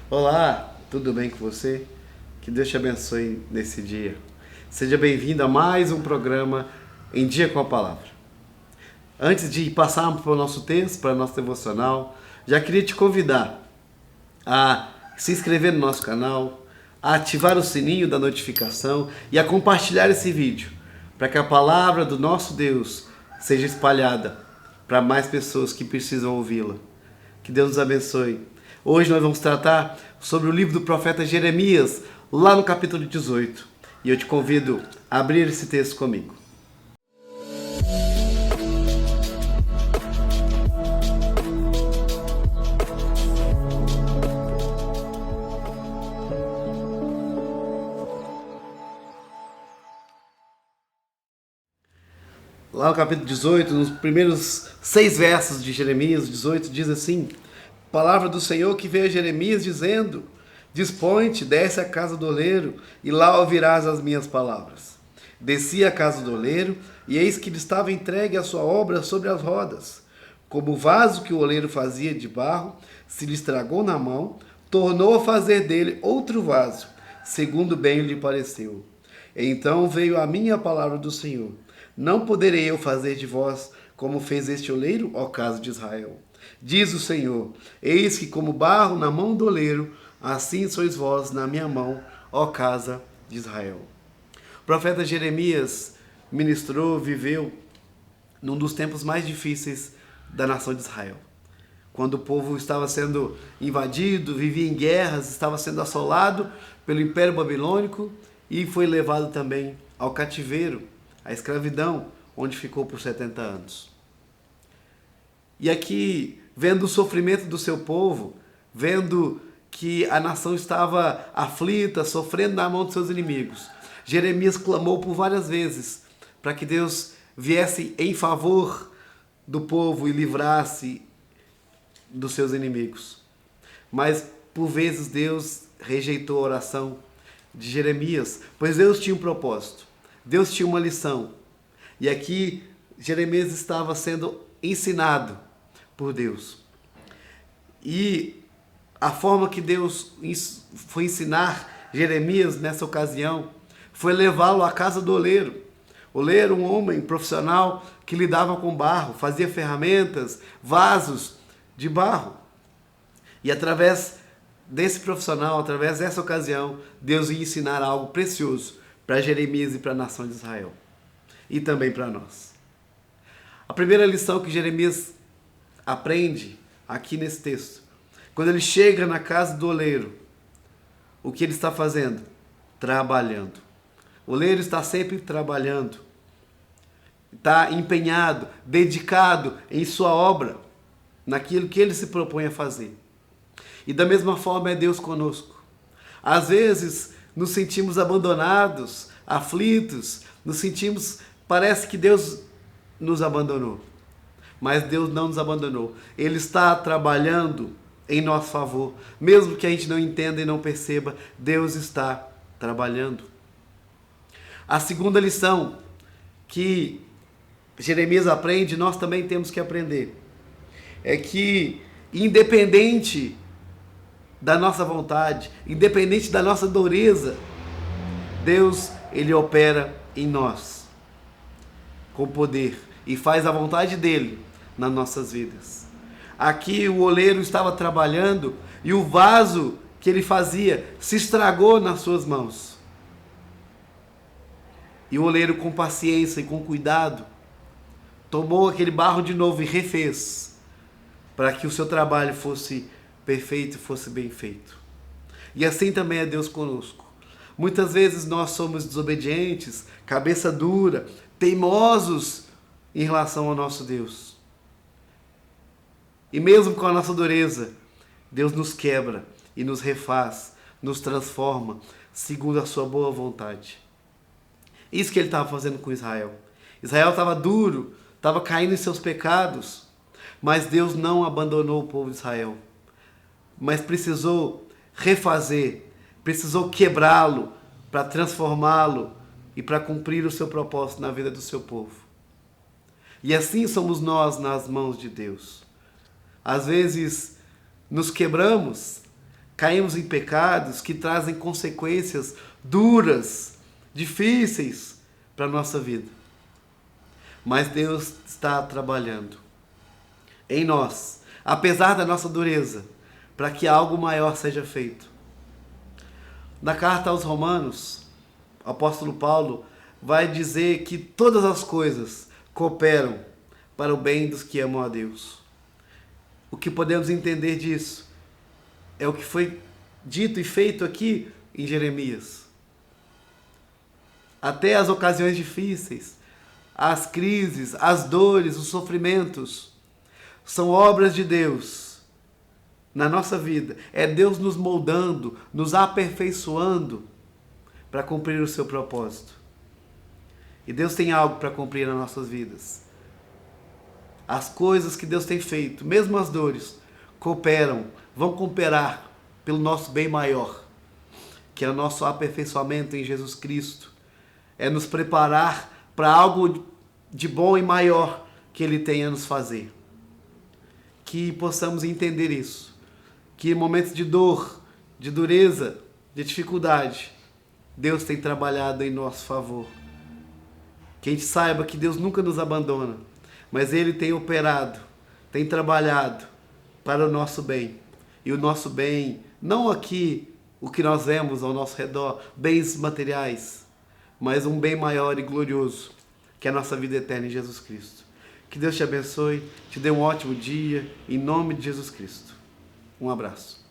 Olá, tudo bem com você? Que Deus te abençoe nesse dia. Seja bem-vindo a mais um programa Em Dia com a Palavra. Antes de passarmos para o nosso texto, para o nosso devocional, já queria te convidar a se inscrever no nosso canal, a ativar o sininho da notificação e a compartilhar esse vídeo, para que a palavra do nosso Deus seja espalhada para mais pessoas que precisam ouvi-la. Que Deus nos abençoe. Hoje nós vamos tratar sobre o livro do profeta Jeremias, lá no capítulo 18. E eu te convido a abrir esse texto comigo. Lá no capítulo 18, nos primeiros 6 versos de Jeremias 18, diz assim: palavra do Senhor que veio a Jeremias dizendo: dispõe-te, desce à casa do oleiro, e lá ouvirás as minhas palavras. Desci à casa do oleiro, e eis que lhe estava entregue a sua obra sobre as rodas. Como o vaso que o oleiro fazia de barro se lhe estragou na mão, tornou a fazer dele outro vaso, segundo bem lhe pareceu. Então veio a mim a palavra do Senhor: não poderei eu fazer de vós como fez este oleiro, ó casa de Israel? Diz o Senhor: eis que como barro na mão do oleiro, assim sois vós na minha mão, ó casa de Israel. O profeta Jeremias ministrou, viveu num dos tempos mais difíceis da nação de Israel. Quando o povo estava sendo invadido, vivia em guerras, estava sendo assolado pelo Império Babilônico e foi levado também ao cativeiro, à escravidão, onde ficou por 70 anos. E aqui, vendo o sofrimento do seu povo, vendo que a nação estava aflita, sofrendo na mão de seus inimigos, Jeremias clamou por várias vezes para que Deus viesse em favor do povo e livrasse dos seus inimigos. Mas, por vezes, Deus rejeitou a oração de Jeremias, pois Deus tinha um propósito, Deus tinha uma lição. E aqui, Jeremias estava sendo ensinado por Deus. E a forma que Deus foi ensinar Jeremias nessa ocasião foi levá-lo à casa do oleiro. Oleiro, um homem profissional que lidava com barro, fazia ferramentas, vasos de barro. E através desse profissional, através dessa ocasião, Deus ia ensinar algo precioso para Jeremias e para a nação de Israel. E também para nós. A primeira lição que Jeremias aprende aqui nesse texto, quando ele chega na casa do oleiro, o que ele está fazendo? Trabalhando. O oleiro está sempre trabalhando, está empenhado, dedicado em sua obra, naquilo que ele se propõe a fazer. E da mesma forma é Deus conosco. Às vezes nos sentimos abandonados, aflitos, nos sentimos, parece que Deus nos abandonou. Mas Deus não nos abandonou. Ele está trabalhando em nosso favor. Mesmo que a gente não entenda e não perceba, Deus está trabalhando. A segunda lição que Jeremias aprende, nós também temos que aprender, é que independente da nossa vontade, independente da nossa dureza, Deus, ele opera em nós com poder e faz a vontade dele nas nossas vidas. Aqui o oleiro estava trabalhando e o vaso que ele fazia se estragou nas suas mãos. E o oleiro, com paciência e com cuidado, tomou aquele barro de novo e refez, para que o seu trabalho fosse perfeito e fosse bem feito. E assim também é Deus conosco. Muitas vezes nós somos desobedientes, cabeça dura, teimosos em relação ao nosso Deus. E mesmo com a nossa dureza, Deus nos quebra e nos refaz, nos transforma, segundo a sua boa vontade. Isso que ele estava fazendo com Israel. Israel estava duro, estava caindo em seus pecados, mas Deus não abandonou o povo de Israel. Mas precisou refazer, precisou quebrá-lo para transformá-lo e para cumprir o seu propósito na vida do seu povo. E assim somos nós nas mãos de Deus. Às vezes nos quebramos, caímos em pecados que trazem consequências duras, difíceis para a nossa vida. Mas Deus está trabalhando em nós, apesar da nossa dureza, para que algo maior seja feito. Na carta aos Romanos, o apóstolo Paulo vai dizer que todas as coisas cooperam para o bem dos que amam a Deus. O que podemos entender disso é o que foi dito e feito aqui em Jeremias. Até as ocasiões difíceis, as crises, as dores, os sofrimentos, são obras de Deus na nossa vida. É Deus nos moldando, nos aperfeiçoando para cumprir o seu propósito. E Deus tem algo para cumprir nas nossas vidas. As coisas que Deus tem feito, mesmo as dores, cooperam, vão cooperar pelo nosso bem maior, que é o nosso aperfeiçoamento em Jesus Cristo. É nos preparar para algo de bom e maior que Ele tem a nos fazer. Que possamos entender isso. Que em momentos de dor, de dureza, de dificuldade, Deus tem trabalhado em nosso favor. Que a gente saiba que Deus nunca nos abandona, mas Ele tem operado, tem trabalhado para o nosso bem. E o nosso bem, não aqui o que nós vemos ao nosso redor, bens materiais, mas um bem maior e glorioso, que é a nossa vida eterna em Jesus Cristo. Que Deus te abençoe, te dê um ótimo dia, em nome de Jesus Cristo. Um abraço.